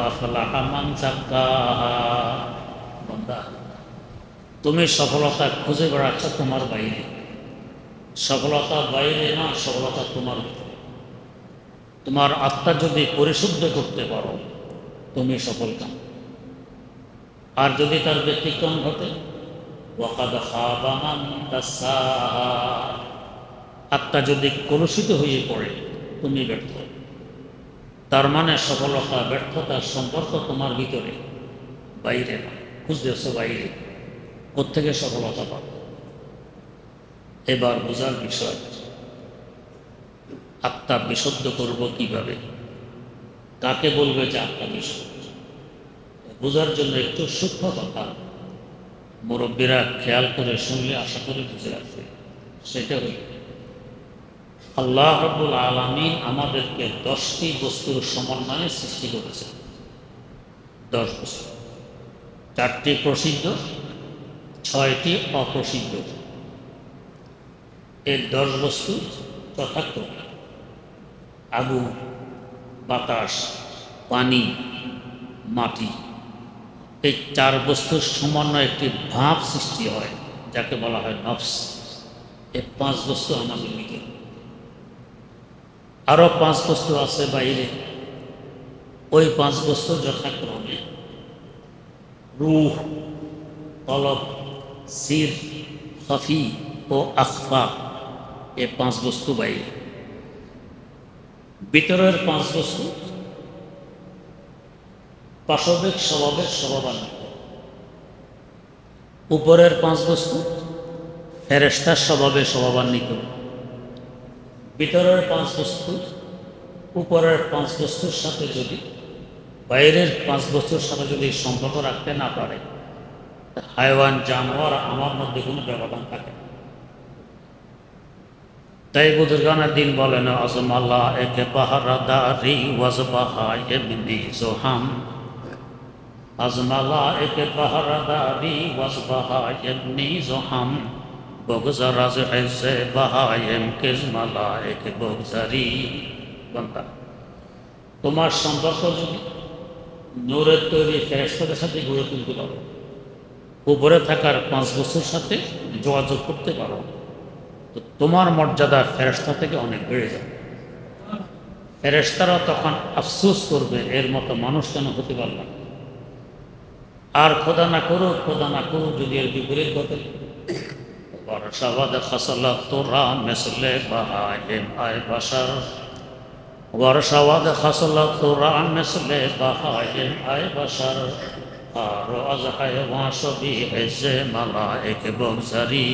আফলাহা মান যাক্কাহা। বান্দা, তুমি সফলতা খুঁজে বেড়াচ্ছ তোমার বাইরে। সফলতা বাইরে না, সফলতা তোমার ভিতরে। তোমার আত্মা যদি পরিশুদ্ধ করতে পারো তুমি সফল কাম। আর যদি তার ব্যতিক্রম ঘটে, ওয়াকাদ খাবা মান দাসাহা, আত্মা যদি কলুষিত হয়ে পড়ে তুমি ব্যর্থ। তার মানে সফলতা ব্যর্থতার সম্পর্ক তোমার ভিতরে, বাইরে না। খুঁজতেছ বাইরে, কোত্থেকে সফলতা পাবে? এবার বোঝার বিষয়, আত্মা বিশুদ্ধ করব কিভাবে? কাকে বলবে যে আত্মা বিশুদ্ধ? বোঝার জন্য একটু সূক্ষ্ম কথা মুরব্বীরা খেয়াল করে শুনলে আশা করি বুঝে আসবে। সেটা হল, আল্লাহ রাব্বুল আলামিন আমাদেরকে 10টি বস্তুর সমন্বয়ে সৃষ্টি করেছে। 10 বস্তু, 4টি প্রসিদ্ধ, 6টি অপ্রসিদ্ধ। এই 10 বস্তু যথাক্রমে আগুন, বাতাস, পানি, মাটি। এই 4 বস্তুর সমন্বয়ে একটি ভাব সৃষ্টি হয় যাকে বলা হয় নফস। এই 5 বস্তু আমাদের ভিতরে। আরও 5 বস্তু আছে বাইরে। ওই 5 বস্তু যথাক্রমে রূহ, কলব, সির, খফি ও আখফা। এই 5 বস্তু বাইরে। ভিতরের 5 বস্তু পাশবিক স্বভাবের স্বভাবান্বিত। উপরের 5 বস্তু ফেরেশতার স্বভাবে স্বভাবান্বিত। ভিতরের 5 বস্তু উপরের 5 বস্তুর সাথে যদি, বাইরের 5 বস্তুর সাথে যদি সম্পর্ক রাখতে না পারে, হায়ওয়ান জানোয়ার আমার মধ্যে কোনো ব্যবধান থাকে না। তাই বুজুর্গানের দিন বলেন, আজমাল্লাহ একে পাহারাদারি ওয়াজবাহা ইবনি জোহাম। আজমাল্লাহ একে পাহারাদারি ওয়াজবাহা ইবনি জোহাম। বগজারাজ এসে বাহায়েম কিজমালা একে বগজারি। বান্দা, তোমার সম্পর্ক যদি নূরের তৈরি ফেরেশতাদের সাথে গড়ে তুলতে পারো, উপরে থাকার 5 বস্তুর সাথে যোগাযোগ করতে পারো, তো তোমার মর্যাদা ফেরেশতা থেকে অনেক বেড়ে যাবে। ফেরেশতারা তখন আফসোস করবে, এর মতো মানুষ কেন হতে পারলাম। আর খোদা না করুক যদি এর বিপরীত ঘটে, ওয়ারশাওয়াদ খাসালা তোরা মেসলে বাহায়েম আয় বাশার। ওয়ারশাওয়াদ খাসালা তোরা মেসলে বাহায়েম আয় বাশার। আর আজ হায়ওয়ান সবই হেজে মালায়েক বগজারি।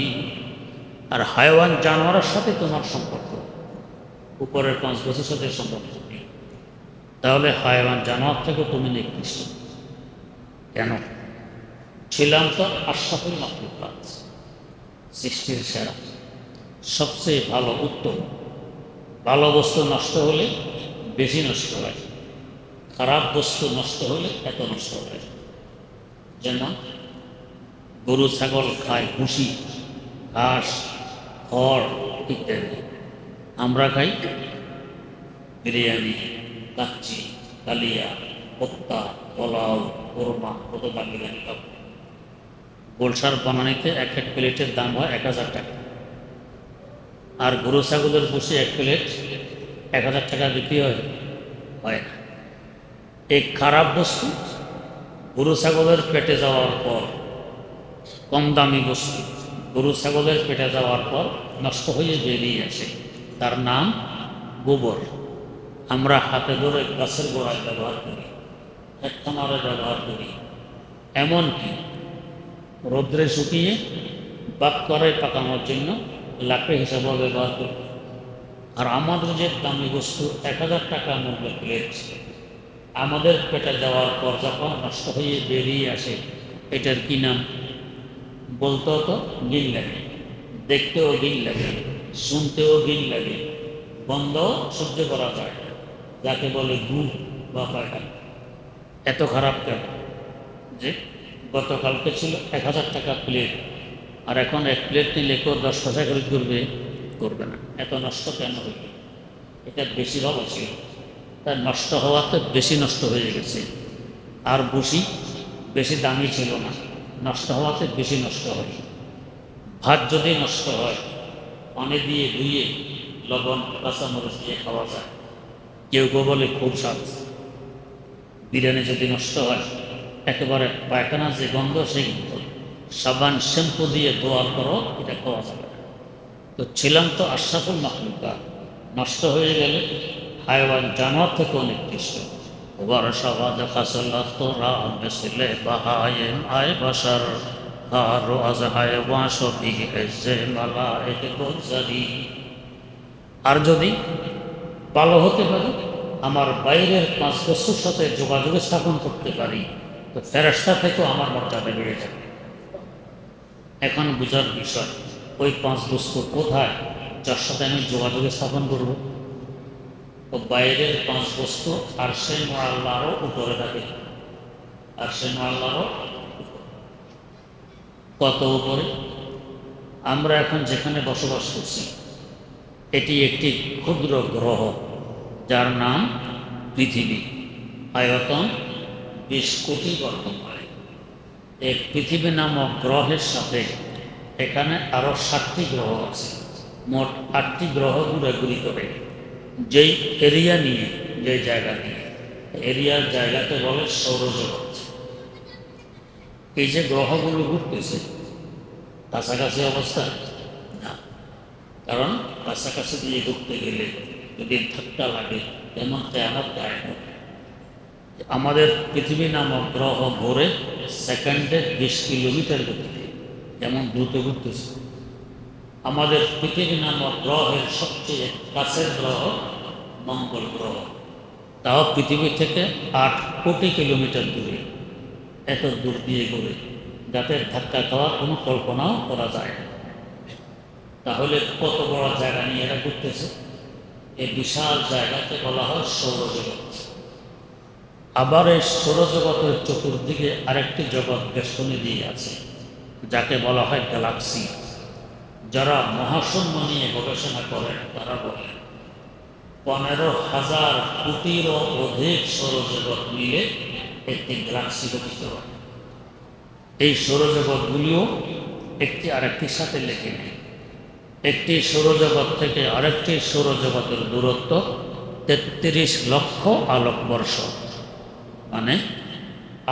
আর হায়ওয়ান জানোয়ারের সাথে তোমার সম্পর্ক উপরের 5 বছরের সাথে সম্পর্ক নেই, তাহলে হায়ওয়ান জানোয়ার থেকে তুমি নিকৃষ্ট। কেন? ছিলাম তো আশরাফুল মাখলুকাত, সৃষ্টির সেরা, সবচেয়ে ভালো, উত্তম। ভালো বস্তু নষ্ট হলে বেশি নষ্ট হয়, খারাপ বস্তু নষ্ট হলে এত নষ্ট হয়। যেমন গরু ছাগল খায় ভুসি, ঘাস, খড় ইত্যাদি। আমরা খাই বিরিয়ানি, কাচ্চি, কালিয়া, কোপ্তা, পোলাও, কোরমা, কত দামি দামি খাবো। গোলসার বানানিতে এক প্লেটের দাম হয় 1000 টাকা। আর গরু ছাগলের ভুসি 1 প্লেট 1000 টাকা বিক্রি হয় না। এই খারাপ বস্তু গরু ছাগলের পেটে যাওয়ার পর, কম দামি বস্তু গরু ছাগলের পেটে যাওয়ার পর নষ্ট হয়ে বেরিয়ে আসে, তার নাম গোবর। আমরা হাতে ধরে গাছের গোড়ায় ব্যবহার করি, খামারে ব্যবহার করি, এমনকি রৌদ্রে শুকিয়ে বাক্করে পাকানোর জন্য লাকড়ি হিসাবে ব্যবহার করি। আর আমাদের যে দামি বস্তু 1000 টাকা মূল্যের প্লেট, আমাদের পেটে যাওয়ার পর যখন নষ্ট হয়ে বেরিয়ে আসে, এটার কি নাম? বলতেও তো গিল লাগে, দেখতেও গিল লাগে, শুনতেও গিল লাগে, গন্ধ সহ্য করা যায়, যাকে বলে গু বা পায়খানা। এত খারাপ কেন? যে গতকালকে ছিল 1000 টাকা প্লেট, আর এখন 1 প্লেট নিলে কেউ 10 পয়সা খরচ করবে না। এত নষ্ট কেন হইল? এটা বেশি ভালো ছিল, তার নষ্ট হওয়াতে বেশি নষ্ট হয়ে গেছে। আর বসি বেশি দামি ছিল না, নষ্ট হওয়াতে বেশি নষ্ট হয়। ভাত যদি নষ্ট হয় পানি দিয়ে ধুয়ে লবণ কাঁচামরিচ দিয়ে খাওয়া যায়। কেউ কেউ বলে খুব স্বাদ। বিরিয়ানি যদি নষ্ট হয় একেবারে পায়খানা যে গন্ধ সেই গন্ধ, সাবান শ্যাম্পু দিয়ে দোয়ার করো এটা খাওয়া যাবে। তো ছিলাম তো আশরাফুল মাখলুকাত, নষ্ট হয়ে গেলে হায়ওয়ান জানোয়ার থেকে অনেক কৃষ্ট। ওয়ারশাবাদ খাসলাত তোরা মিসলে বাহায়েম আয় বাশার কারো আজ হায়ওয়ান সবি এজে মালায়েকে বলজারি। আর যদি ভালো হতে পারে আমার বাইরের 5 বস্তুর সাথে যোগাযোগ স্থাপন করতে পারি তো ফেরেশতা থেকেও আমার মর্যাদা বেড়ে যাবে। এখন বুঝার বিষয় ওই 5 বস্তু কোথায় যার সাথে আমি যোগাযোগ স্থাপন করব। তো বাইরের 5 বস্তু আরশে মুআল্লারও উপরে থাকে। আরশে মুআল্লারও কত উপরে? আমরা এখন যেখানে বসবাস করছি এটি একটি ক্ষুদ্র গ্রহ যার নাম পৃথিবী। আয়তন 20 কোটি বর্গমাইল। এই পৃথিবী নামক গ্রহের সাথে এখানে আরও 7টি গ্রহ আছে। মোট 8টি গ্রহ ঘুরাঘুরি করে যেই এরিয়া নিয়ে, যে জায়গা নিয়ে, এরিয়ার জায়গাতে বলে সৌরজগৎ। এই যে গ্রহগুলো ঘুরতেছে কাছাকাছি অবস্থা না, কারণ কাছাকাছি দিয়ে ঘুরতে গেলে যদি ধাক্কা লাগে তেমন তেমন আমাদের পৃথিবী নামক গ্রহ ঘুরে সেকেন্ডে 20 কিলোমিটার গতিতে, যেমন দ্রুত ঘুরতেছে। আমাদের পৃথিবী নামক গ্রহের সবচেয়ে কাছের গ্রহ মঙ্গল গ্রহ, তাও পৃথিবী থেকে 8 কোটি কিলোমিটার দূরে। এত দূর দিয়ে ঘুরে যাতে ধাক্কা খাওয়ার কোনো কল্পনাও করা যায় না। তাহলে কত বড় জায়গা নিয়ে এরা ঘুরতেছে? এই বিশাল জায়গাকে বলা হয় সৌরজগৎ। আবার এই সৌরজগতের চতুর্দিকে আরেকটি জগৎ বেষ্টনী দিয়ে আছে যাকে বলা হয় গ্যালাক্সি। যারা মহাশূন্য নিয়ে গবেষণা করেন তারা বলেন 15,000 কোটিরও অধিক সৌরজগৎ মিলে একটি গ্যালাক্সি গঠিত হয়। এই সৌরজগৎগুলিও একটি আরেকটির সাথে লেগে নেই। একটি সৌরজগৎ থেকে আরেকটি সৌরজগতের দূরত্ব 33 লক্ষ আলোকবর্ষ, মানে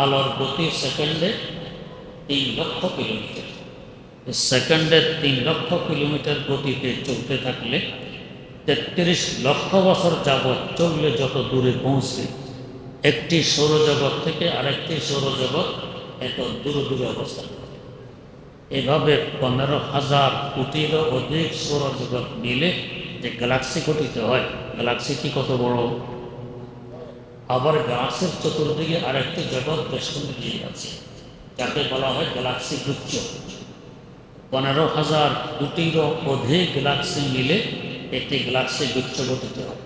আলোর গতি সেকেন্ডে 3 লক্ষ কিলোমিটার। সেকেন্ডে 3 লক্ষ কিলোমিটার গতিতে চলতে থাকলে 33 লক্ষ বছর যাবৎ চললে যত দূরে পৌঁছবে, একটি সৌরজগৎ থেকে আরেকটি সৌরজগৎ এত দূরে দূরে অবস্থান করে। এভাবে 15,000 কোটিরও অধিক সৌরজগৎ মিলে যে গ্যালাক্সি গঠিত হয়, গ্যালাক্সিটি কত বড়! আবার গ্যালাক্সির চতুর্দিকে আরেকটি জগৎ বেষ্টনী দিয়ে আছে যাকে বলা হয় গ্যালাক্সি গুচ্ছ। 15,000 কোটিরও অধিক গ্যালাক্সি মিলে একটি গ্যালাক্সি গুচ্ছ গঠিত হয়।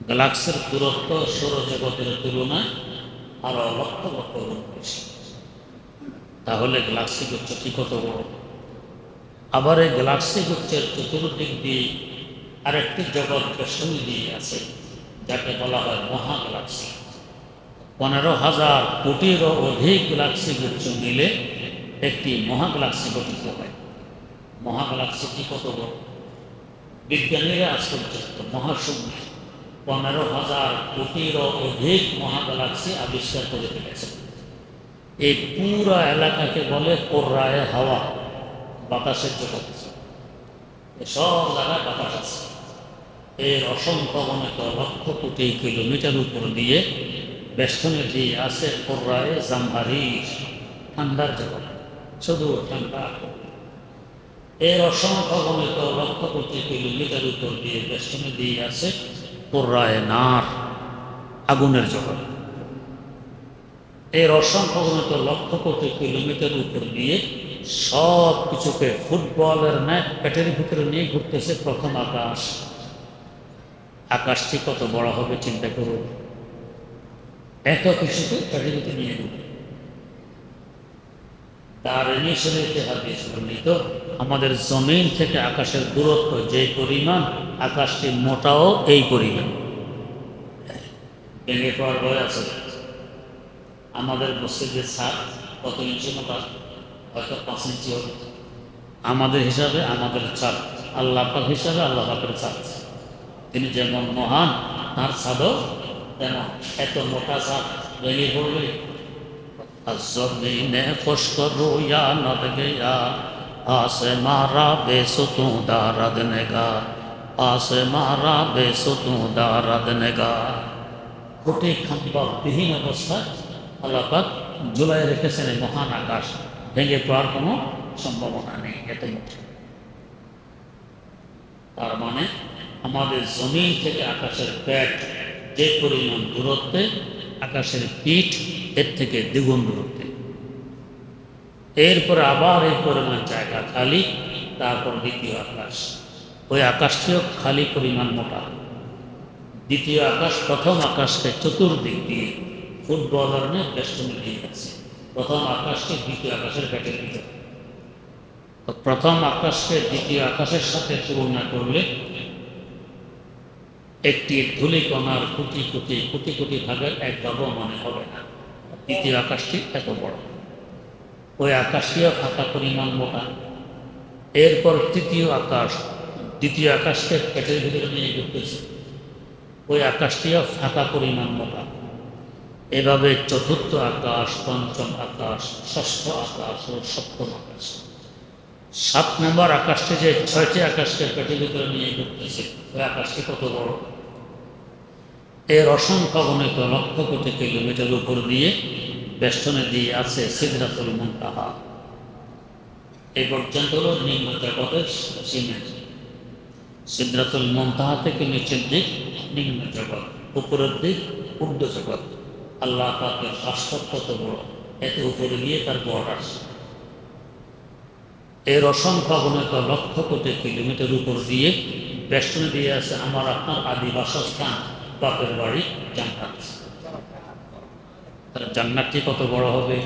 গ্যালাক্সির দূরত্ব সৌরজগতের তুলনায় আরো লক্ষ লক্ষ গুণ বেশি। তাহলে গ্যালাক্সি গুচ্ছটি কত বড়! আবার এই গ্যালাক্সি গুচ্ছের চতুর্দিক দিয়ে আরেকটি জগৎ বেষ্টনী দিয়ে আছে যাকে বলা হয় মহাগ্যালাক্সি। 15,000 কোটিরও অধিক গ্যালাক্সি গুচ্ছ মিলে একটি মহাগ্যালাক্সি গঠিত হয়। মহাগ্যালাক্সিটি কত বড়! বিজ্ঞানীরা আশ্চর্যচকিত। মহাশূন্য 15,000 কোটিরও অধিক মহাগ্যালাক্সি আবিষ্কার করে ফেলেছে। এই পুরা এলাকাকে বলে কোররায়ে হাওয়া, বাতাসের জগৎ। সব জায়গায় বাতাস আছে। এর অসংখ্য অনেক লক্ষ কোটি কিলোমিটার উপর দিয়ে বেষ্টনী দিয়ে আছে কোররায়ে জামহারির, ঠান্ডার জগৎ, শুধু ঠান্ডা। এর অসংখ্য অনেক লক্ষ কোটি কিলোমিটার উপর দিয়ে বেষ্টনী দিয়ে আছে কোররায়ে নার, আগুনের জগৎ। এর অসংখ্য অনেক লক্ষ কোটি কিলোমিটার উপর দিয়ে সব কিছুকে ফুটবলের ন্যায় পেটের ভিতরে নিয়ে ঘুরতেছে প্রথম আকাশ। আকাশটি কত বড় হবে চিন্তা করুন। এত কিছুকে পেটের ভিতরে নিয়ে ঘুরবে। তার শরীয়তে হাদিস বর্ণিত আমাদের জমিন থেকে আকাশের দূরত্ব যে পরিমাণ, আকাশটি মোটাও এই পরিমাণ। ভেঙে পড়ার ভয় আছে। আমাদের মসজিদের ছাদ কত ইঞ্চি মোটা? হয়তো 5 ইঞ্চি হবে আমাদের হিসাবে। আমাদের ছাদ আল্লাহ পাক হিসাবে আল্লাহ পাকের ছাদ। তিনি যেমন মহান, তার ছাদও তেমন। এত মোটা ছাদ ভেঙে পড়বে। জমিনে খুশক রোয়া নদ গয়া आसमारा बेसुतू दारद नेगा आसमारा बेसुतू दारद नेगा। কোটি খাম্বা বিহীন অবস্থায় আল্লাহ পাক ঝুলাই রেখেছেন এই মহান আকাশ, ভেঙে পড়ার কোনো সম্ভাবনা নেই। এত মোটা। তার মানে আমাদের জমিন থেকে আকাশের পেট যে পরিমাণ দূরত্বে, আকাশের পিঠ এর থেকে দ্বিগুণ দূরত্বে। এরপরে আবার এই পরিমাণ জায়গা খালি, তারপর দ্বিতীয় আকাশ। ওই আকাশটিও খালি পরিমাণ মোটা। দ্বিতীয় আকাশ প্রথম আকাশকে চতুর্দিক দিয়ে ফুটবলার নিয়ে বেষ্টনী দিয়ে গেছে। প্রথম আকাশকে দ্বিতীয় আকাশের পেটের ভিতরে। তো প্রথম আকাশকে দ্বিতীয় আকাশের সাথে তুলনা করলে একটি ধূলিকণার কোটি কোটি কোটি কোটি ভাগের এক ভাগও মনে হবে না। দ্বিতীয় আকাশটি এত বড়। ওই আকাশটিও ফাঁকা পরিমাণ মোটা। এরপর তৃতীয় আকাশ দ্বিতীয় আকাশকে পেটের ভিতরে নিয়ে ঘুরতেছে। ওই আকাশটিও ফাঁকা পরিমাণ মোটা। এভাবে চতুর্থ আকাশ, পঞ্চম আকাশ, ষষ্ঠ আকাশ ও সপ্তম আকাশ। 7 নম্বর আকাশটি যে 6টি আকাশকে পেটের ভিতরে নিয়ে ঘুরতেছে, ওই আকাশটি কত বড়! এর অসংখ্য গণিত লক্ষ কোটি কিলোমিটার উপর দিয়ে বেষ্টনে দিয়ে আছে সিদরাতুল মুনতাহা। এই পর্যন্ত হল নিম্ন জগতের সীমা। সিদরাতুল মুনতাহা থেকে নিচের দিক নিম্ন জগৎ, উপরের দিক ঊর্ধ্ব জগৎ। আল্লাহ পাকের রাষ্ট্র কত বড়! এত উপরে গিয়ে তার বর্ডার। এর অসংখ্য গণিত লক্ষ কোটি কিলোমিটার উপর দিয়ে বেষ্টনে দিয়ে আছে আমার আপনার আদি বাসস্থান, বাপের বাড়ি জান্নাত। জান্নাতটি কত বড় হবে!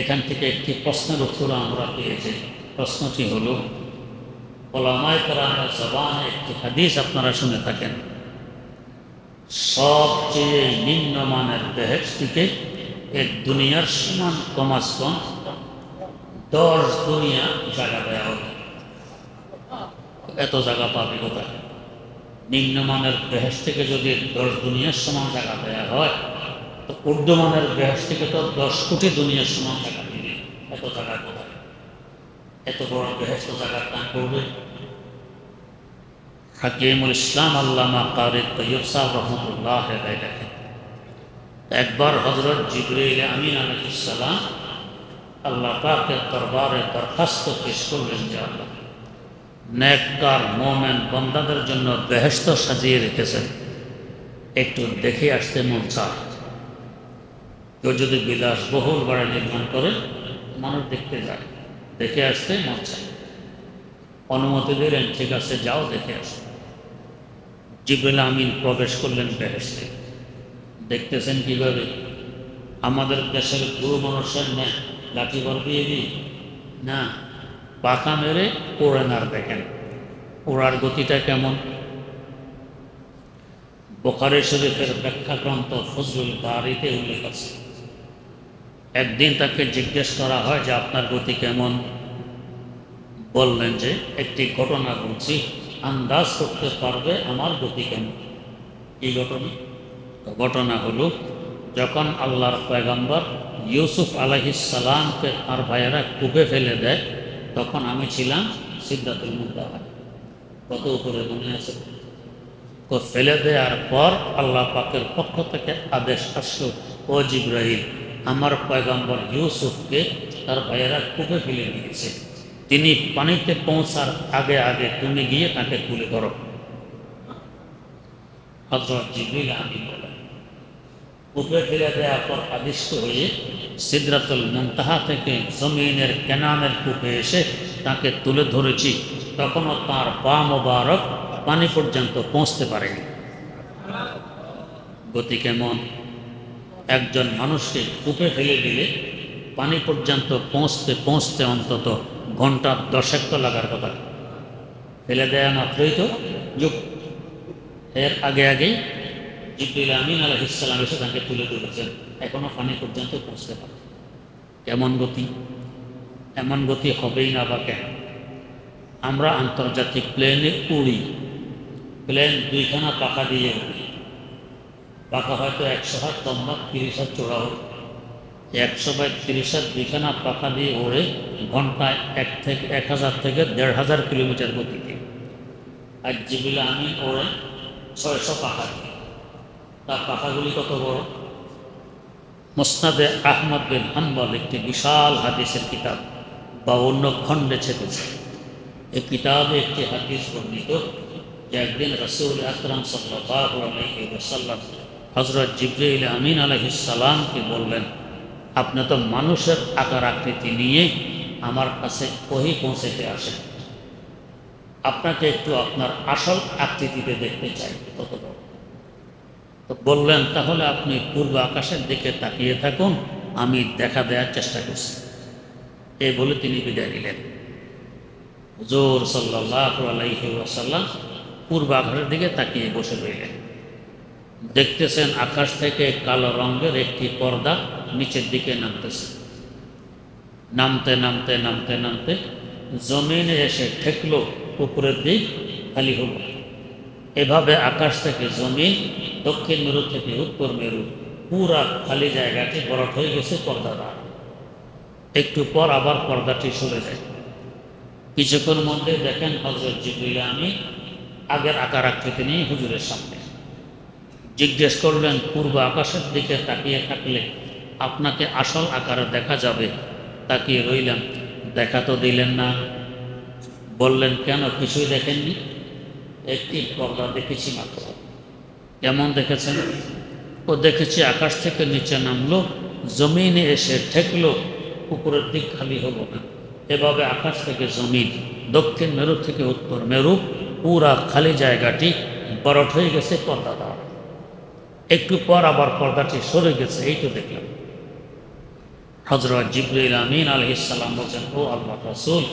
এখান থেকে একটি প্রশ্নের উত্তর আমরা পেয়েছি। প্রশ্নটি হলো, ওলামায়ে কেরামের জবানে একটি হাদিস আপনারা শুনে থাকেন, সবচেয়ে নিম্নমানের বেহেশতিকে এক দুনিয়ার সমান কমাস কম 10 দুনিয়া জায়গা দেওয়া হবে। এত জায়গা পাবে কোথায়? নিম্নমানের বেহেশত থেকে যদি 10 দুনিয়ার সমান জায়গা দেওয়া হয়, তো ঊর্ধ্বমানের বেহেশত থেকে তো 10 কোটি দুনিয়ার সমান জায়গা দিবে। এত জায়গা কোথায়? এত বড় বেহেশত জায়গার দান করবে। হাকিমুল ইসলাম আল্লামা কারি তৈয়ব সাহেব রহমতুল্লাহ আলাইহি একবার হযরত জিবরাইল আমিন আলাইহিস সালাম আল্লাহ পাকের দরবারে দরখাস্ত পেশ করলেন যে আল্লাহ, নেককার মোমেন বান্দাদের জন্য বেহেশত সাজিয়ে রেখেছেন, একটু দেখে আসতে মন চায়। কেউ যদি বিলাসবহুল বাড়ি নির্মাণ করে, মানুষ দেখতে যায়, দেখে আসতে মন চায়। অনুমতি দিলেন, ঠিক আছে যাও দেখে আসো। জিবরাইল আমিন প্রবেশ করলেন বেহেশতে। দেখতেছেন কিভাবে? আমাদের দেশের গুরু মানুষের নেই লাঠি বল দিয়ে দিই না, পাখা মেরে ওড়েন। আর দেখেন ওড়ার গতিটা কেমন। বুখারী শরীফের ব্যাখ্যা গ্রন্থ ফজলুল বারীতে উল্লেখ আছে। একদিন তাকে জিজ্ঞেস করা হয় যে আপনার গতি কেমন? বললেন যে একটি ঘটনা বলছি, আন্দাজ করতে পারবে আমার গতি কেমন। এই ঘটনা হলো, যখন আল্লাহর পয়গম্বর ইউসুফ আলাইহিস সালামকে আর ভাইয়েরা কূপে ফেলে দেয়, তখন আমি ছিলাম সিদরাতুল মুনতাহা। কত উপরে মনে আছে? তো ফেলে দেওয়ার পর আল্লাহ পাকের পক্ষ থেকে আদেশ আসলো, ও জিবরাইল, আমার পয়গম্বর ইউসুফকে তার ভাইয়েরা কূপে ফেলে দিয়েছে, তিনি পানিতে পৌঁছার আগে আগে তুমি গিয়ে তাকে তুলে ধরো। হযরত জিবরাইল আমিন বলেন, কূপে ফেলে দেওয়ার পর আদিষ্ট হয়ে সিদরাতুল মুনতাহা থেকে জমিনের কেনানের কূপে এসে তাকে তুলে ধরেছি, তখনও তার পা মোবারক পানি পর্যন্ত পৌঁছতে পারেনি। গতি কেমন! একজন মানুষকে কূপে ফেলে দিলে পানি পর্যন্ত পৌঁছতে পৌঁছতে অন্তত ঘন্টা 10 তো লাগার কথা। ফেলে দেয়া মাত্রই তো যুগ, এর আগে আগেই জিবরিল আমিন আলাইহিস সালাম এসে তাকে তুলে ধরেছেন, এখনো পানি পর্যন্ত পৌঁছতে পারে। কেমন গতি? এমন গতি হবেই না বা কেন? আমরা আন্তর্জাতিক প্লেনে উড়ি, প্লেন দুইখানা পাখা দিয়ে উড়ি, পাখা হয়তো 100 হাত লম্বা, 30 হাত চড়া হোক, 100 বাই 30 হাত দুইখানা পাখা দিয়ে ওড়ে ঘন্টায় 1000 থেকে 1500 কিলোমিটার গতিতে। আর জিবরিল আমিন ওড়ে 600 পাখা দিয়ে। তার পাখাগুলি কত বড়? মুসনাদে আহমদ বিন হাম্বল একটি বিশাল হাদিসের কিতাব 52 খণ্ডে ছেপেছে। এই কিতাবে একটি হাদিস বর্ণিত যে একদিন রাসূল আকরাম সাল্লাল্লাহু আলাইহি ওয়াসাল্লাম হযরত জিবরিল আমিন আলাইহিস সালামকে বললেন, আপনি তো মানুষের আকার আকৃতি নিয়ে আমার কাছে ওহী পৌঁছাতে আসেন, আপনাকে একটু আপনার আসল আকৃতিতে দেখতে চাই। কত বড়? তো বললেন, তাহলে আপনি পূর্ব আকাশের দিকে তাকিয়ে থাকুন, আমি দেখা দেওয়ার চেষ্টা করছি। এই বলে তিনি বিদায় নিলেন। হুজুর সাল্লাল্লাহু আলাইহি ওয়াসাল্লাম পূর্ব আকাশের দিকে তাকিয়ে বসে রইলেন। দেখতেছেন আকাশ থেকে কালো রঙের একটি পর্দা নিচের দিকে নামতেছে। নামতে নামতে নামতে নামতে জমিনে এসে ঠেকলো, উপরের দিক খালি হল। এভাবে আকাশ থেকে জমিন, দক্ষিণ মেরু থেকে উত্তর মেরু, পুরা খালি জায়গাটি বরফ হয়ে গেছে পর্দা দ্বারা। একটু পর আবার পর্দাটি সরে যায়। কিছুক্ষণ মধ্যে দেখেন হযরত জিবরিল আমিন আগের আকার আকৃতি নিয়ে হুজুরের সামনে। জিজ্ঞেস করলেন, পূর্ব আকাশের দিকে তাকিয়ে থাকলে আপনাকে আসল আকারে দেখা যাবে। তাকিয়ে রইলাম, দেখা তো দিলেন না। বললেন, কেন, কিছুই দেখেননি? একটি পর্দা দেখেছি মাত্র। কেমন দেখেছেন? ও দেখেছি আকাশ থেকে নিচে নামলো, জমিনে এসে ঠেকলো, উপরের দিক খালি হলো না। এভাবে আকাশ থেকে জমিন, দক্ষিণ মেরু থেকে উত্তর মেরু, পুরা খালি জায়গাটি বরফ হয়ে গেছে পর্দা দ্বারা। একটু পর আবার পর্দাটি সরে গেছে, এই তো দেখলাম। হযরত জিবরিল আমিন আলাইহিস সালাম বলেন, ও আল্লাহর রাসূল,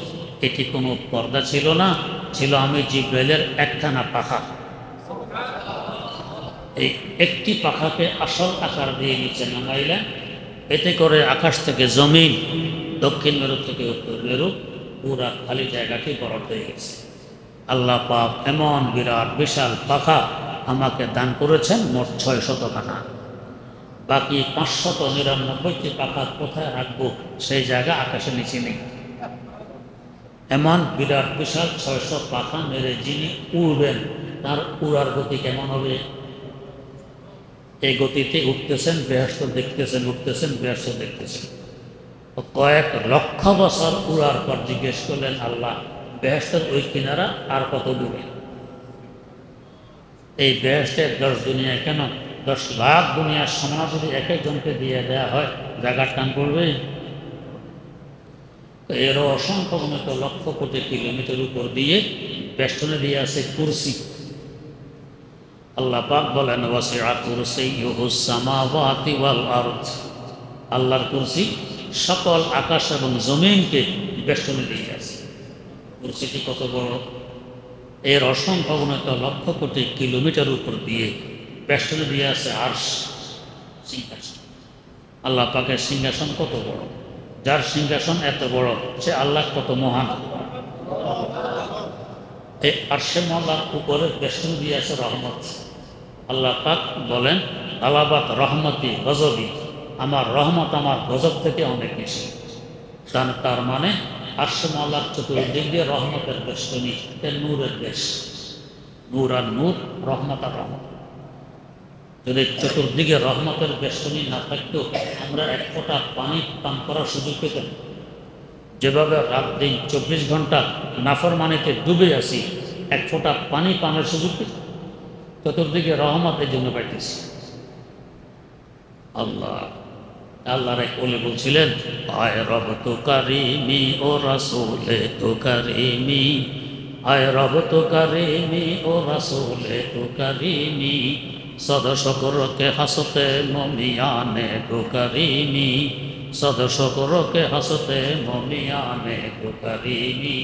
এটি কোনো পর্দা ছিল না, ছিল আমি জিবরাইলের একখানা পাখা। এই একটি পাখাকে আসল আকার দিয়ে নিচে নামাইলেন। এতে করে আকাশ থেকে জমিন, দক্ষিণ মেরু থেকে উত্তর মেরু, পুরা খালি জায়গাটি বরফ হয়ে গেছে। আল্লাহ পাক এমন বিরাট বিশাল পাখা আমাকে দান করেছেন, মোট 600 খানা। বাকি 599টি পাখা কোথায় রাখবো, সেই জায়গা আকাশের নিচে নেই। এমন বিরাট বিশাল 600 পাখা মেরে যিনি উড়বেন, তার উড়ার গতি কেমন হবে? এই গতিতে উঠতেছেন, বেহেশত দেখতেছেন, উঠতেছেন, বেহেশত দেখতেছেন। কয়েক লক্ষ বছর উড়ার পর জিজ্ঞেস করলেন, আল্লাহ, বেহেশতের ওই কিনারা আর কত দূরে? এই বেহেশতের 10 দুনিয়া কেন, 10 লাখ দুনিয়ার সমান যদি এক একজনকে দিয়ে দেওয়া হয়, জায়গার টান পড়বে। এরও অসংখ্য উন্নত লক্ষ কোটি কিলোমিটার উপর দিয়ে বেষ্টনে দিয়ে আছে কুরসি। আল্লাহ পাক বলেন, ওয়াসিআ কুরসিয়্যুহুস সামাওয়াতি ওয়াল আরদ। আল্লাহর কুরসি সকল আকাশ এবং জমিনকে বেষ্টনে দিয়ে আছে। কুরসিটি কত বড়! এর অসংখ্য উন্নত লক্ষ কোটি কিলোমিটার উপর দিয়ে বেষ্টনে দিয়ে আছে আরশ, সিংহাসন। আল্লাহ পাকের সিংহাসন কত বড়! যার সিংহাসন এত বড়, সে আল্লাহ কত মহান! এই আরশে মওলার উপরে বেষ্টনী দিয়ে আছে রহমত। আল্লাহ পাক বলেন, আলাবাত রহমতি গজবি, আমার রহমত আমার গজব থেকে অনেক বেশি। তার মানে আরশে মওলার চতুর্দিক দিয়ে রহমতের বেষ্টনী, নূরের দেশ। নূর আর নূর, রহমত আর রহমত। যদি চতুর্দিকে রহমতের বেষ্টনী না থাকতো, আমরা এক ফোঁটা পানি পান করার সুযোগ পেতাম। যেভাবে রাত দিন 24 ঘন্টা নাফরমানিতে ডুবে আছি, এক ফোঁটা পানি পানের সুযোগ পেতাম। চতুর্দিকে রহমতের জন্য পাইতেছি। আল্লাহর এক ওলি বলছিলেন, আয় রব তো কারিমি ও রাসূলে তো কারিমি, আয় রব তো কারিমি ও রাসূলে তো কারিমি, সদ শকরকে হাসতে মমিয়ানে তো কারিমি, সদ শকরকে হাসতে মমিয়ানে তো কারিমি।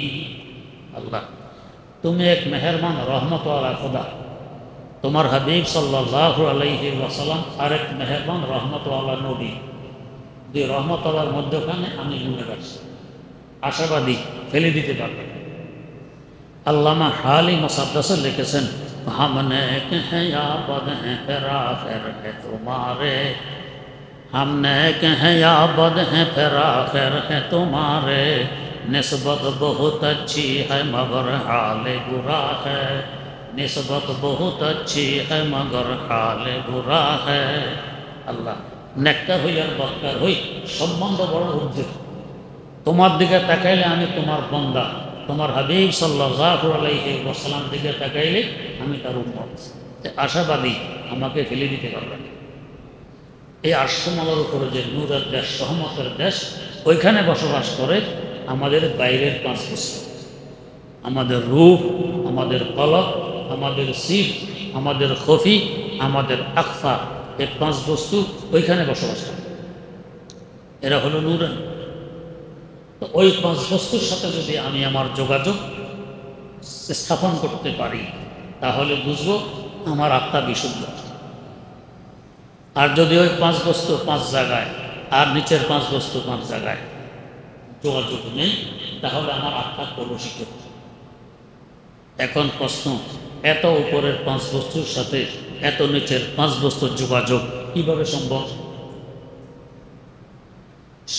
আল্লাহ, তুমি এক মেহেরবান রহমতওয়ালা খোদা, তোমার হাবিব সাল্লাল্লাহু আলাইহি ওয়াসাল্লাম আরেক মেহেরবান রহমতওয়ালা নবী, যে রহমতওয়ালার মধ্যখানে আমি গুণেগার, আশাবাদী, ফেলে দিতে পারবে। আল্লামা হালি মুসাদ্দাসে লিখেছেন, হামনে কহে ইয়া বদ হ্যাঁ ফেরা ফের হ্যাঁ তোমারে, हमने कहे या बद है फिर आखिर है तुम्हारे, निस्बत बहुत अच्छी है मगर हाल बुरा है, निस्बत बहुत अच्छी है मगर हाल बुरा है। আল্লাহ, নেককার হই আর বদকার হই সম্বন্ধ বড় উজ্জ্বল। তোমার দিকে তাকাইলে আমি তোমার বান্দা, তোমার হাবিব সাল্লাল্লাহু আলাইহি ওয়াসাল্লাম দিকে তাকাইলে আমি তার উম্মত। আশাবাদী, আমাকে ফেলে দিতে পারবে না। এই আরশমালার উপরে যে নূরের দেশ, সহমতের দেশ, ওইখানে বসবাস করে আমাদের বাইরের পাঁচ বস্তু, আমাদের রূপ, আমাদের কলব, আমাদের সির, আমাদের খফি, আমাদের আকফা, এই পাঁচ বস্তু ওইখানে বসবাস করে। এরা হলো নূরান। তো ওই পাঁচ বস্তুর সাথে যদি আমি আমার যোগাযোগ স্থাপন করতে পারি, তাহলে বুঝবো আমার আত্মা বিশুদ্ধ। আর যদি ওই পাঁচ বস্তু পাঁচ জায়গায় আর নিচের পাঁচ বস্তু পাঁচ জায়গায় যোগাযোগ নেই, তাহলে আমার আত্মা কলুষিত। এখন প্রশ্ন, এত উপরের পাঁচ বস্তুর সাথে এত নিচের পাঁচ বস্তুর যোগাযোগ কিভাবে সম্ভব?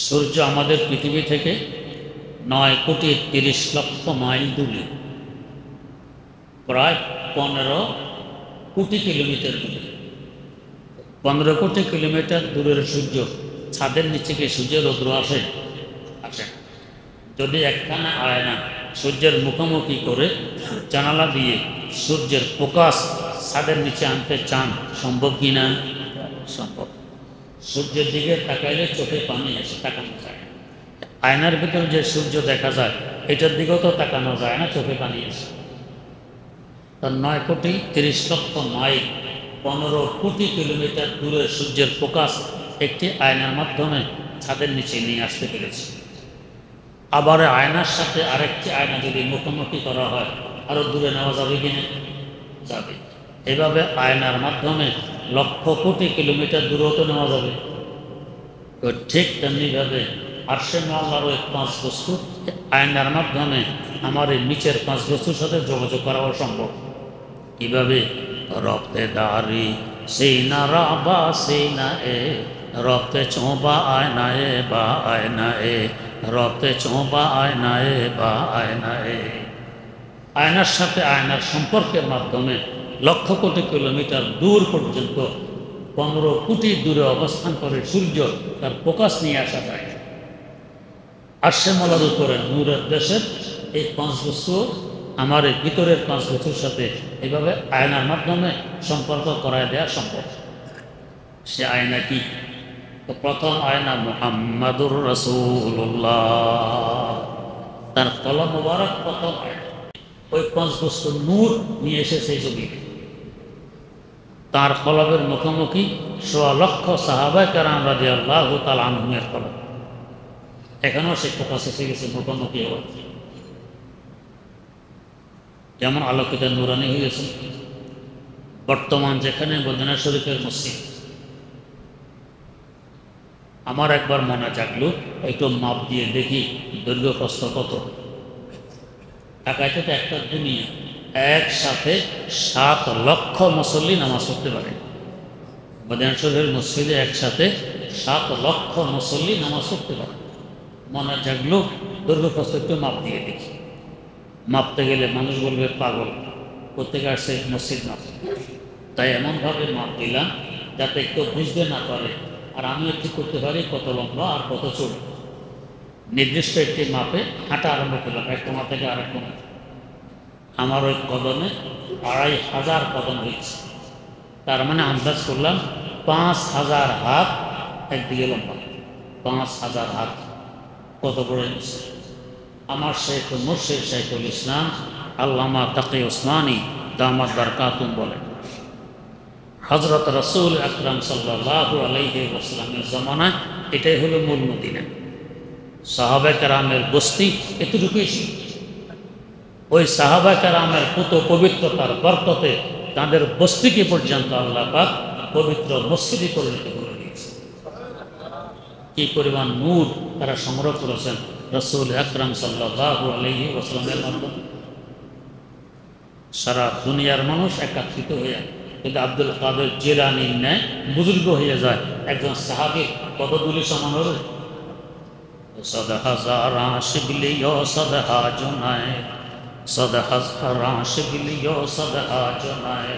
সূর্য আমাদের পৃথিবী থেকে 9,30,00,000 মাইল দূরে, প্রায় 15 কোটি কিলোমিটার দূরে। 15 কোটি কিলোমিটার দূরের সূর্য, ছাদের নিচে গিয়ে সূর্যের রৌদ্র আসে? আসে। যদি একখানা আয়না সূর্যের মুখোমুখি করে জানালা দিয়ে সূর্যের ফোকাস ছাদের নিচে আনতে চান, সম্ভব কি না? সম্ভব। সূর্যের দিকে তাকাইলে চোখে পানি আসে, তাকানো যায়। আয়নার ভিতরে যে সূর্য দেখা যায়, এটার দিকেও তো তাকানো যায় না, চোখে পানি আসে। তার 9,30,00,000 মাইল, 15 কোটি কিলোমিটার দূরের সূর্যের ফোকাস একটি আয়নার মাধ্যমে ছাদের নিচে নিয়ে আসতে পেরেছে। আবার আয়নার সাথে আরেকটি আয়না যদি মুখোমুখি করা হয়, আরও দূরে নেওয়া যাবে কিনা? যাবে। এভাবে আয়নার মাধ্যমে লক্ষ কোটি কিলোমিটার দূরত্ব নেওয়া যাবে। তো ঠিক তেমনিভাবে আরশে আল্লাহর ওই পাঁচ বস্তু আয়নার মাধ্যমে আমার এই নিচের পাঁচ বস্তুর সাথে যোগাযোগ করা সম্ভব। কীভাবে? রক্তে দাঁড়ি সেই না রাবা সেই না এ, রক্তে চোবা আয়না এ বা আয়না এ, রক্তে চোবা আয়না এ বা আয়না এ। আয়নার সাথে আয়নার সম্পর্কের মাধ্যমে লক্ষ কোটি কিলোমিটার দূর পর্যন্ত 15 কোটি দূরে অবস্থান করে সূর্য তার ফোকাস নিয়ে আসা যায়। আরশে মালার উপরে নূরের দেশের এই পাঁচ বস্তু আমার এই ভিতরের পাঁচ বস্তুর সাথে এইভাবে আয়নার মাধ্যমে সম্পর্ক করায় দেওয়া সম্ভব। সে আয়না কি? তো প্রথম আয়না মুহাম্মাদুর রাসূলুল্লাহ, তার কলম মোবারক প্রথম আয়না। ওই পাঁচ বস্তু নূর নিয়ে এসেছে জমিনে। তার কলবের মুখোমুখি 1.25 লক্ষ সাহাবায়ে কেরাম রাদিয়াল্লাহু তাআলা আনহুমের কলব। এখানেও সে ফোকাস এসে গেছে মুখোমুখি হওয়ার। যেমন আলোকিত নুরানি হয়েছে। বর্তমান যেখানে মদিনা শরীফের মসজিদ, আমার একবার মনে জাগলো একটু মাপ দিয়ে দেখি দৈর্ঘ্য প্রস্থ কত। ঢাকায় তো একটা দুনিয়া, একসাথে 7 লক্ষ মুসল্লি নামাজ পড়তে পারে। মদিনা শরীফের মসজিদে একসাথে 7 লক্ষ মুসল্লি নামাজ পড়তে পারে। মনে জাগলো দৈর্ঘ্য প্রস্থ একটু মাপ দিয়ে দেখি। মাপতে গেলে মানুষ বলবে পাগল, কোথেকে আসছে মসজিদ মাপ। তাই এমনভাবে মাপ দিলাম যাতে কেউ বুঝতে না পারে, আর আমিও ঠিক করতে পারি কত লম্বা আর কত চড়। নির্দিষ্ট একটি মাপে হাঁটা আরম্ভ করলাম, এক কোণা থেকে আরেক কোণা। আমার ওই কদমে 2,500 কদম হয়েছে। তার মানে আন্দাজ করলাম 5,000 হাত একদিকে লম্বা। 5,000 হাত কত বড় নিচ্ছে। আমার শেখ মুর্শিদ শেখুল ইসলাম আল্লামা তাকি উসমানী দামাত বারকাতুম বলেন, হযরত রাসূল আকরাম সাল্লাল্লাহু আলাইহি ওয়াসাল্লামের জামানায় এটাই হলো মূল মদিনা। সাহাবায়ে কেরামের বস্তি এতটুকুই ছিল। ওই সাহাবায়ে কেরামের পুত পবিত্রতার বরকতে তাদের বস্তিকে পর্যন্ত আল্লাহ পাক পবিত্র মসজিদে পরিণত করে দিয়েছে। কি পরিমাণ নূর তারা সংগ্রহ করেছেন রাসূল আকরাম সাল্লাল্লাহু আলাইহি ওয়াসাল্লামের মাধ্যমে। সারা দুনিয়ার মানুষ একত্রিত হয়ে কিন্তু আব্দুল কাদের জিলানীর ন্যায় বুজুর্গ হয়ে যায় একজন সাহাবী কতগুলি সমান হবে? সদহাজারা শিবলিও সদহা জুনায়, সদহাজারা শিবলিও সদহা জুনায়,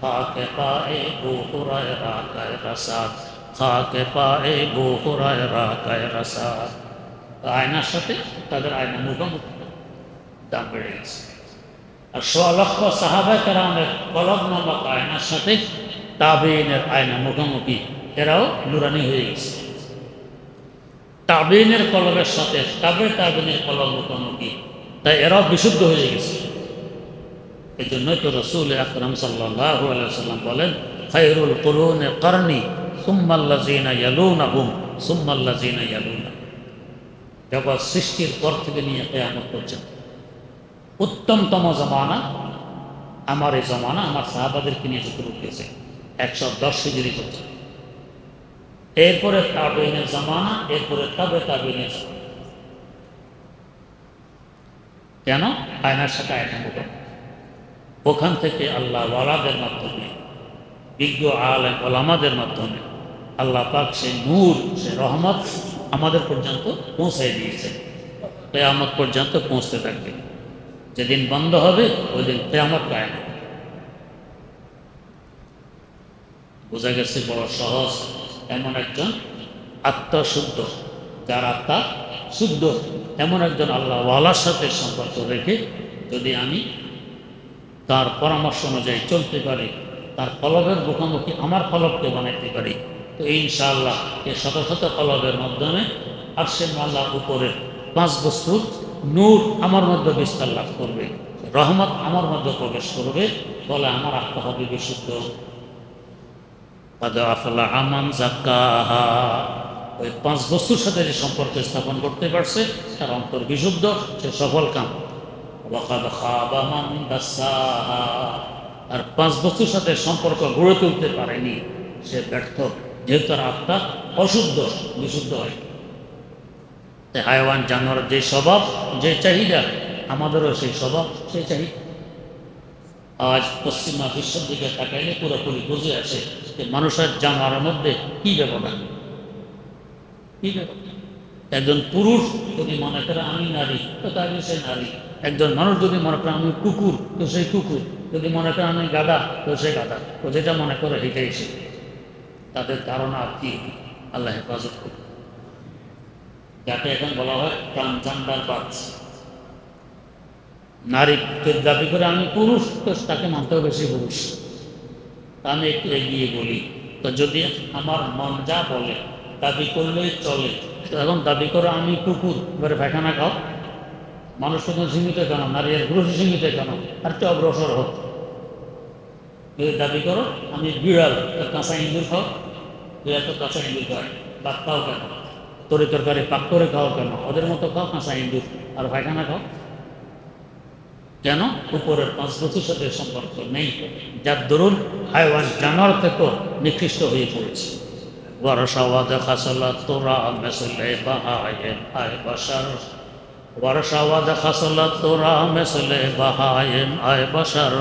খাকে পায়ে বু হুরায়রা কায় রাসাত, খাকে পায়ে বু হুরায়রা কায় রাসাত। আয়নার সাথে তাদের আয়না মুখোমুখি, দাম বেড়ে গেছে। আর ১৬ লক্ষ সাহাবা কেরামের কলব নামক আয়নার সাথে তাবেঈনের আয়না মুখোমুখি, এরাও নুরানি হয়ে গেছে। তাবেঈনের কলবের সাথে তাবেঈনের কলব মুখোমুখি, তাই এরাও বিশুদ্ধ হয়ে গেছে। এই জন্যই তো রাসূল আকরাম সাল্লাল্লাহু আলাইহি ওয়াসাল্লাম বলেন, খায়রুল কুরুনি করনি সুম্মাল্লাযিনা ইয়ালুনাহুম সুম্মাল্লাযিনা ইয়ালুনাহুম। জগৎ সৃষ্টির পর থেকে নিয়ে কিয়ামত পর্যন্ত উত্তমতম জমানা আমার এই জমানা, আমার সাহাবাদেরকে নিয়ে শুরু হয়েছে ১১০ হিজরি পর্যন্ত। এরপরে তাবেঈনের জমানা, এরপরে তাবেঈনের জমানা। কেন? আয়নার সাথে আয়না মুখোমুখি। ওখান থেকে আল্লাহ ওয়ালাদের মাধ্যমে, বিজ্ঞ আলেম ওলামাদের মাধ্যমে আল্লাহ পাক সেই নূর, সেই রহমত আমাদের পর্যন্ত পৌঁছাই দিয়েছে। কিয়ামত পর্যন্ত পৌঁছতে থাকবে। যেদিন বন্ধ হবে ওই দিন কিয়ামত কায়েম হবে। বোঝা গেছে বড় সহজ। এমন একজন আত্মশুদ্ধ, যার আত্মা শুদ্ধ, এমন একজন আল্লাহ ওয়ালার সাথে সম্পর্ক রেখে যদি আমি তার পরামর্শ অনুযায়ী চলতে পারি, তার কলবের মুখোমুখি আমার কলবকে বানাইতে পারি, তো ইনশাআল্লাহ এই শত শত কলবের মাধ্যমে আরশের আল্লাহর উপরে 5 বস্তুর নূর আমার মধ্যে বিস্তার লাভ করবে, রহমত আমার মধ্যে প্রবেশ করবে, বলে আমার আত্মা হবে বিশুদ্ধ। قد أفلح من زكاها। ওই 5 বস্তুর সাথে যে সম্পর্ক স্থাপন করতে পারছে তার অন্তর বিশুদ্ধ, সে সফল কাম। وقد خاب من دساها। আর 5 বস্তুর সাথে সম্পর্ক গড়ে তুলতে পারেনি, সে ব্যর্থ, যেহেতু তার আত্মা অশুদ্ধ, বিশুদ্ধ হয়। তাই হায়াওয়ান জানোয়ার যে স্বভাব, যে চাহিদা, আমাদেরও সেই স্বভাব, সেই চাহিদা। আজ পশ্চিমা বিশ্বের দিকে তাকাইলে পুরোপুরি বুঝে আসে যে মানুষের জানোয়ারের মধ্যে কি ব্যবধান, কি ব্যবধান। একজন পুরুষ যদি মনে করে আমি নারী, তো তাহলে সে নারী। একজন মানুষ যদি মনে করে আমি কুকুর, তো সেই কুকুর। যদি মনে করে আমি গাধা, তো সে গাধা। তো যেটা মনে করে সেটাই সে। তাদের ধারণা কি? আল্লাহ হেফাজত করবে। যাকে এখন বলা হয় ট্রান্সজেন্ডার বাচ্চ। নারী দাবি করে আমি পুরুষ, তো তাকে মানতে হবে সে পুরুষ। আমি একটু এগিয়ে বলি, তো যদি আমার মন যা বলে দাবি করলেই চলে, তো এখন দাবি করো আমি কুকুর, এবারে পায়খানা খাও। মানুষ কোনো সীমিত কেন, নারী আর পুরুষ সীমিত কেন? আর একটু অগ্রসর হোক। যদি দাবি করো আমি বিড়াল, তো কাঁচা ইঁদুর খাও। বিড়াল তো কাঁচা ইঁদুর খায়, ভাত খাও কেন? তরি তরকারি পাক করে খাও কেন? ওদের মতো খাও কাঁচা ইঁদুর, আর পায়খানা খাও কেন? উপরের 5 বস্তুর সাথে সম্পর্ক নেই, যার দরুন হায়াওয়ান জানোয়ার থেকেও নিকৃষ্ট হয়ে পড়েছে। ওয়ারসাওয়াদ খাসালাত তোরা মেসলে বাহায়েম আয় বাশার, ওয়ারসাওয়াদ খাসালাত তোরা মেসলে বাহায়েম আয় বাশার,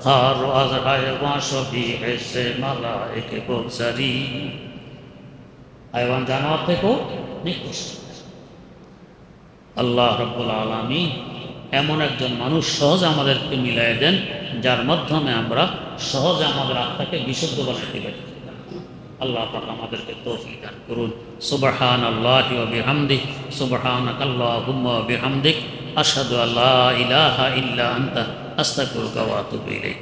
খার আজ হায়াওয়ান সবি এসে মালায়েকে বগজারি। হায়াওয়ান জানোয়ার থেকেও নিকৃষ্ট। আল্লাহ রাব্বুল আলামিন এমন একজন মানুষ সহজে আমাদেরকে মিলাই দেন, যার মাধ্যমে আমরা সহজে আমাদের আত্মাকে বিশুদ্ধ বানাতে পারি। আল্লাহ পাক আমাদেরকে তৌফিক দান করুন। সুবহানাল্লাহি ওয়া বিহামদিহি, সুবহানাকাল্লাহুম্মা ওয়া বিহামদিক, আশহাদু আল্লা ইলাহা ইল্লা আনতা, আস্তাগফিরুকা ওয়া আতুবু ইলাইক।